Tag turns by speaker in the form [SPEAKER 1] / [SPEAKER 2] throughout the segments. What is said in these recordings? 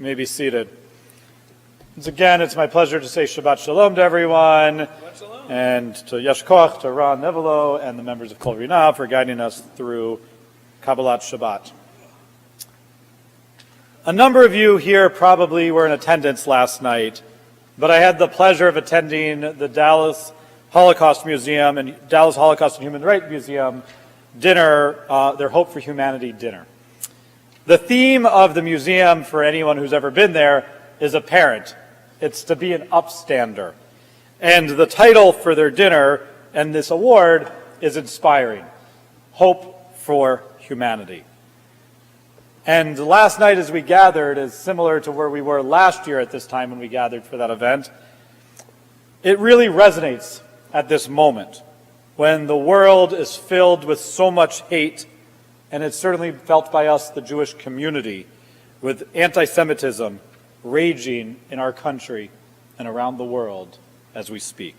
[SPEAKER 1] You may be seated. Once again, it's my pleasure to say Shabbat Shalom to everyone,
[SPEAKER 2] Shabbat Shalom.
[SPEAKER 1] and to Yesh Koach, to Ron Nevelo, and the members of Kol Rina for guiding us through Kabbalat Shabbat. A number of you here probably were in attendance last night, but I had the pleasure of attending the Dallas Holocaust Museum and Dallas Holocaust and Human Rights Museum dinner, their Hope for Humanity dinner. The theme of the museum, for anyone who's ever been there, is apparent. It's to be an upstander. And the title for their dinner and this award is inspiring. Hope for Humanity. And last night as we gathered is similar to where we were last year at this time when we gathered for that event. It really resonates at this moment when the world is filled with so much hate, and it's certainly felt by us, the Jewish community, with anti-Semitism raging in our country and around the world as we speak.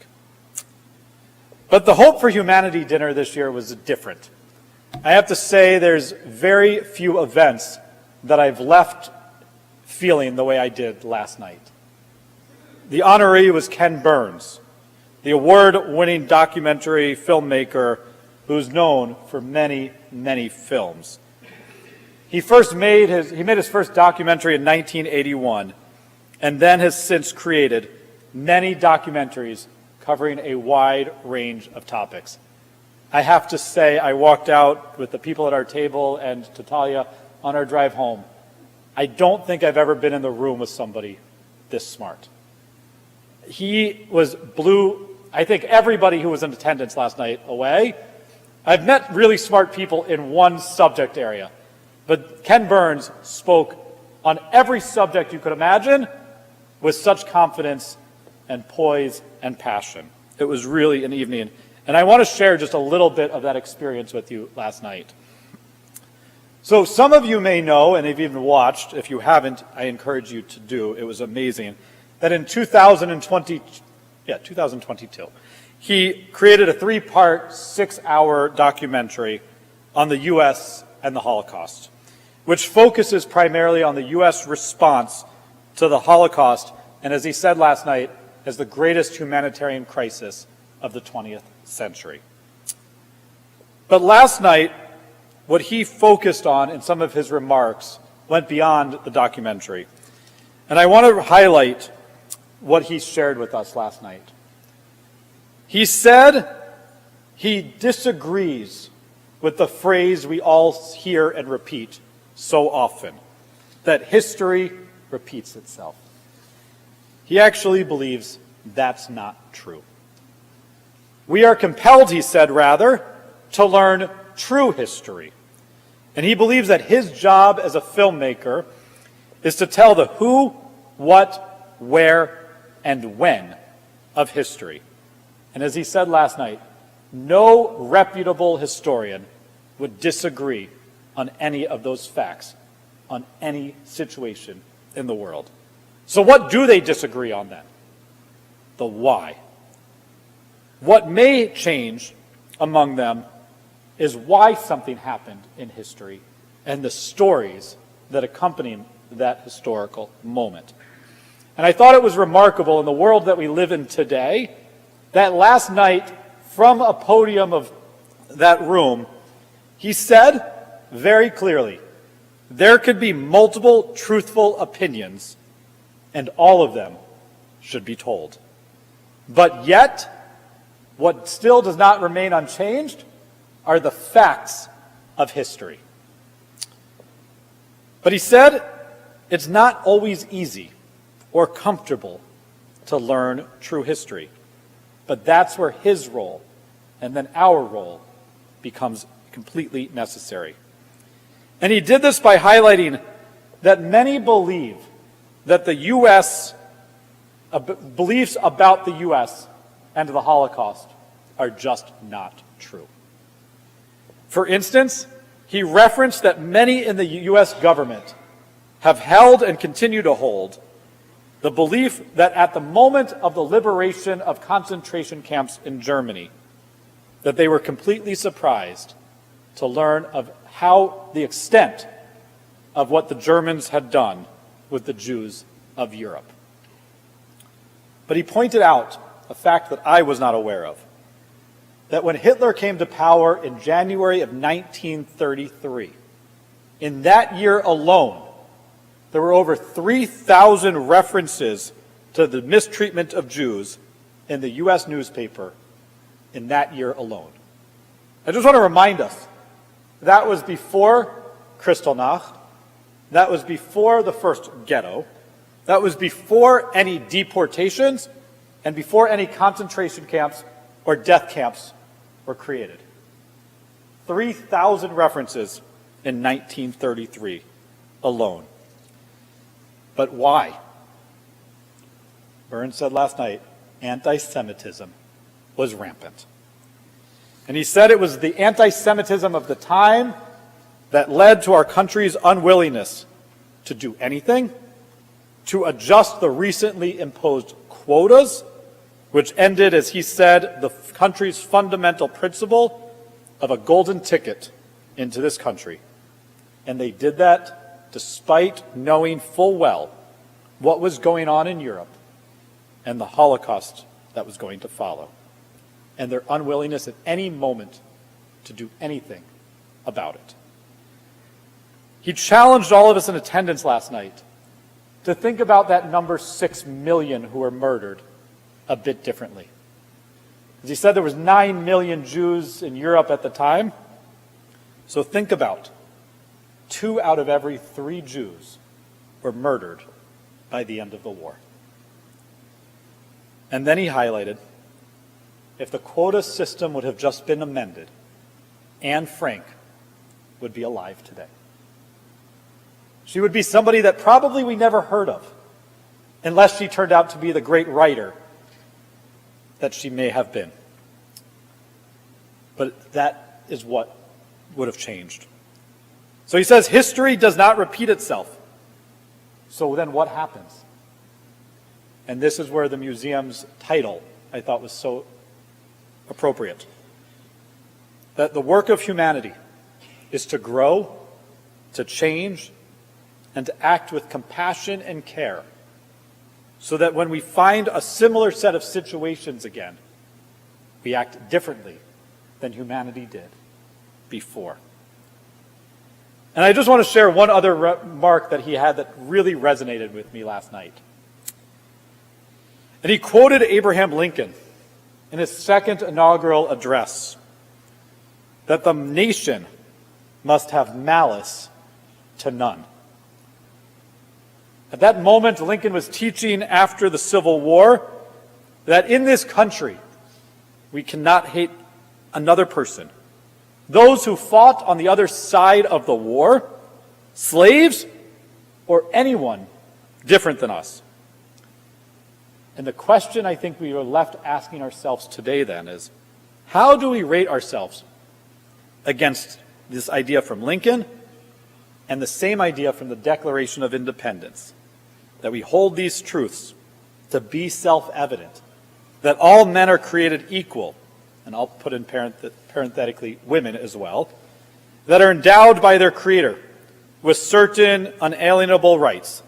[SPEAKER 1] But the Hope for Humanity dinner this year was different. I have to say there's very few events that I've left feeling the way I did last night. The honoree was Ken Burns, the award-winning documentary filmmaker who's known for many, many films. He made his first documentary in 1981, and then has since created many documentaries covering a wide range of topics. I have to say, I walked out with the people at our table and to Talia on our drive home. I don't think I've ever been in the room with somebody this smart. He blew, I think, everybody who was in attendance last night away. I've met really smart people in one subject area, but Ken Burns spoke on every subject you could imagine with such confidence and poise and passion. It was really an evening. And I want to share just a little bit of that experience with you last night. So some of you may know, and have even watched. If you haven't, I encourage you to do. It was amazing. That in 2022, he created a 3-part, 6-hour documentary on the U.S. and the Holocaust, which focuses primarily on the U.S. response to the Holocaust, and as he said last night, as the greatest humanitarian crisis of the 20th century. But last night, what he focused on in some of his remarks went beyond the documentary. And I want to highlight what he shared with us last night. He said he disagrees with the phrase we all hear and repeat so often, that history repeats itself. He actually believes that's not true. We are compelled, he said, rather, to learn true history. And he believes that his job as a filmmaker is to tell the who, what, where, and when of history. And as he said last night, no reputable historian would disagree on any of those facts, on any situation in the world. So what do they disagree on then? The why. What may change among them is why something happened in history and the stories that accompany that historical moment. And I thought it was remarkable in the world that we live in today that last night, from a podium of that room, he said very clearly, there could be multiple truthful opinions, and all of them should be told. But yet, what still does not remain unchanged are the facts of history. But he said, it's not always easy or comfortable to learn true history. But that's where his role, and then our role, becomes completely necessary. And he did this by highlighting that many believe that the U.S., beliefs about the U.S. and the Holocaust are just not true. For instance, he referenced that many in the U.S. government have held and continue to hold the belief that at the moment of the liberation of concentration camps in Germany, that they were completely surprised to learn of how the extent of what the Germans had done with the Jews of Europe. But he pointed out a fact that I was not aware of, that when Hitler came to power in January of 1933, in that year alone, there were over 3,000 references to the mistreatment of Jews in the U.S. newspaper in that year alone. I just want to remind us, that was before Kristallnacht, that was before the first ghetto, that was before any deportations, and before any concentration camps or death camps were created. 3,000 references in 1933 alone. But why? Burns said last night, anti-Semitism was rampant. And he said it was the anti-Semitism of the time that led to our country's unwillingness to do anything, to adjust the recently imposed quotas, which ended, as he said, the country's fundamental principle of a golden ticket into this country. And they did that despite knowing full well what was going on in Europe and the Holocaust that was going to follow, and their unwillingness at any moment to do anything about it. He challenged all of us in attendance last night to think about that number 6 million who were murdered a bit differently. As he said, there was 9 million Jews in Europe at the time. So think about 2 out of every 3 Jews were murdered by the end of the war. And then he highlighted, if the quota system would have just been amended, Anne Frank would be alive today. She would be somebody that probably we never heard of, unless she turned out to be the great writer that she may have been. But that is what would have changed. So he says, history does not repeat itself. So then what happens? And this is where the museum's title, I thought, was so appropriate. That the work of humanity is to grow, to change, and to act with compassion and care, so that when we find a similar set of situations again, we act differently than humanity did before. And I just want to share one other remark that he had that really resonated with me last night. And he quoted Abraham Lincoln in his second inaugural address, that the nation must have malice to none. At that moment, Lincoln was teaching after the Civil War that in this country, we cannot hate another person. Those who fought on the other side of the war, slaves, or anyone different than us. And the question I think we are left asking ourselves today then is, how do we rate ourselves against this idea from Lincoln and the same idea from the Declaration of Independence? That we hold these truths to be self-evident, that all men are created equal, and I'll put in parenthetically women as well, that are endowed by their Creator with certain unalienable rights,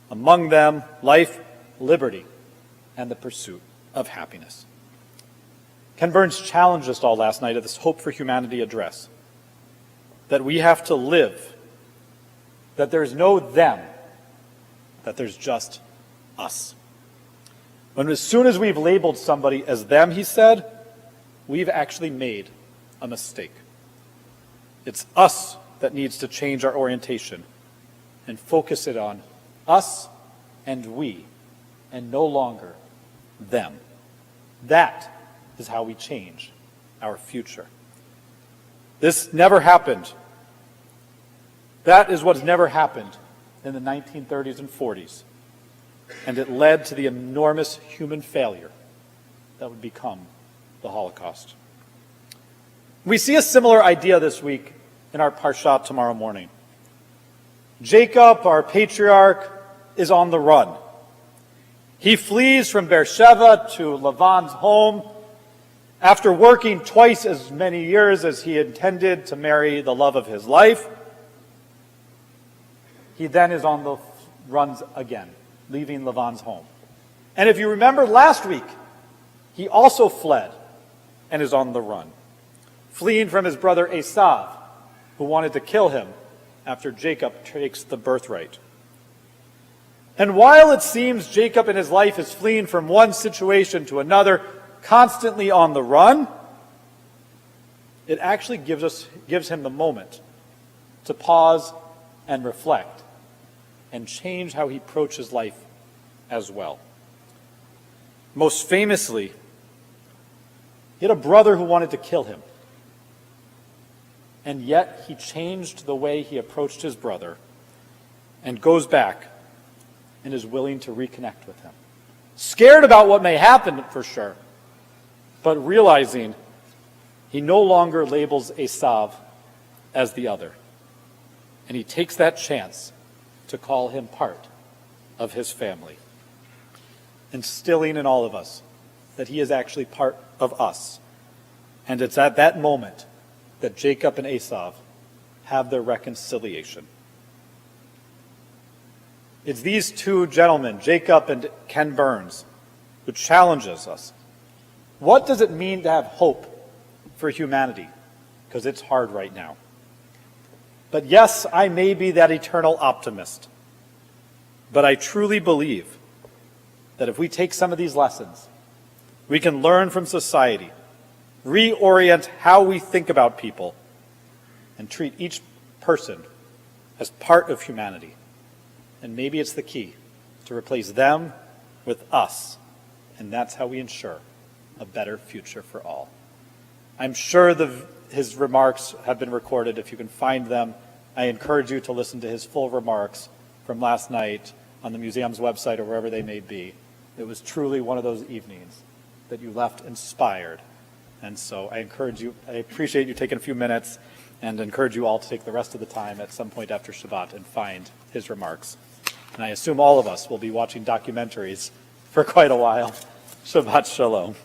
[SPEAKER 1] among them life, liberty, and the pursuit of happiness. Ken Burns challenged us all last night at this Hope for Humanity address, that we have to live, that there's no them, that there's just us. When as soon as we've labeled somebody as them, he said, we've actually made a mistake. It's us that needs to change our orientation and focus it on us and we, and no longer them. That is how we change our future. This never happened. That is what's never happened in the 1930s and 40s. And it led to the enormous human failure that would become the Holocaust. We see a similar idea this week in our parashah tomorrow morning. Jacob, our patriarch, is on the run. He flees from Beersheba to Laban's home after working twice as many years as he intended to marry the love of his life. He then is on the runs again, leaving Lavan's home. And if you remember last week, he also fled and is on the run, fleeing from his brother Esav, who wanted to kill him after Jacob takes the birthright. And while it seems Jacob in his life is fleeing from one situation to another, constantly on the run, it actually gives him the moment to pause and reflect and change how he approaches life as well. Most famously, he had a brother who wanted to kill him. And yet he changed the way he approached his brother and goes back and is willing to reconnect with him. Scared about what may happen, for sure, but realizing he no longer labels Esav as the other. And he takes that chance to call him part of his family, instilling in all of us that he is actually part of us. And it's at that moment that Jacob and Esav have their reconciliation. It's these two gentlemen, Jacob and Ken Burns, who challenges us. What does it mean to have hope for humanity? Because it's hard right now. But yes, I may be that eternal optimist. But I truly believe that if we take some of these lessons, we can learn from society, reorient how we think about people, and treat each person as part of humanity. And maybe it's the key to replace them with us. And that's how we ensure a better future for all. I'm sure his remarks have been recorded. If you can find them, I encourage you to listen to his full remarks from last night on the museum's website or wherever they may be. It was truly one of those evenings that you left inspired. And so I appreciate you taking a few minutes and encourage you all to take the rest of the time at some point after Shabbat and find his remarks. And I assume all of us will be watching documentaries for quite a while. Shabbat Shalom.